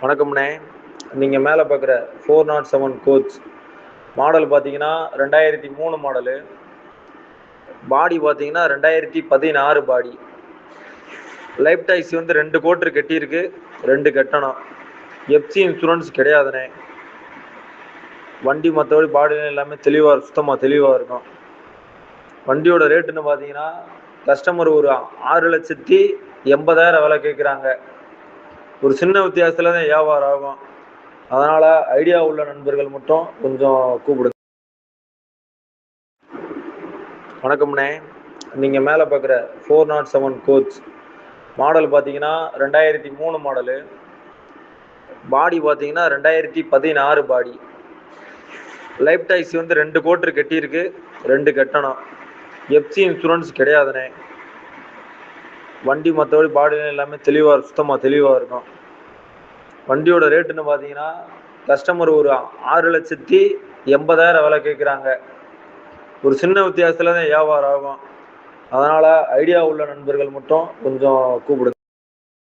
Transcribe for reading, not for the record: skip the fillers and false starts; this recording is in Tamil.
வணக்கம்ண்ணே. நீங்கள் மேலே பார்க்குற 407 கோச் மாடல் பார்த்தீங்கன்னா 2003 மாடலு. பாடி பார்த்தீங்கன்னா 2016 பாடி. லைஃப் டைஸ் வந்து 2 கோட்ரு கட்டியிருக்கு, 2 கட்டணும். எஃப்சி இன்சூரன்ஸ் கிடையாதுண்ணே. வண்டி மற்றபடி பாடியில் எல்லாமே தெளிவாக சுத்தமாக தெளிவாக இருக்கும். வண்டியோட ரேட்டுன்னு பார்த்தீங்கன்னா கஸ்டமர் ஒரு 6,80,000 விலை கேட்குறாங்க. ஒரு சின்ன வித்தியாசத்தில் தான் வியாபாரம் ஆகும். அதனால் ஐடியா உள்ள நண்பர்கள் மட்டும் கொஞ்சம் கூப்பிடுங்க. வணக்கம்ண்ணே. நீங்கள் மேலே பார்க்குற 407 கோச் மாடல் பார்த்தீங்கன்னா 2003 மாடலு. பாடி பார்த்தீங்கன்னா 2016 பாடி. லைஃப் டைஸ் வந்து 2 கோட்ரு கட்டியிருக்கு, 2 கட்டணும். எஃப்சி இன்சூரன்ஸ் கிடையாதுண்ணே. வண்டி மற்றபடி பாடியில் எல்லாமே தெளிவாக சுத்தமாக தெளிவாக இருக்கும். வண்டியோட ரேட்டுன்னு பார்த்தீங்கன்னா கஸ்டமர் ஒரு 6,80,000 விலை கேட்குறாங்க. ஒரு சின்ன வித்தியாசத்தில் தான் வியாபாரம் ஆகும். அதனால் ஐடியா உள்ள நண்பர்கள் மட்டும் கொஞ்சம் கூப்பிடுங்க.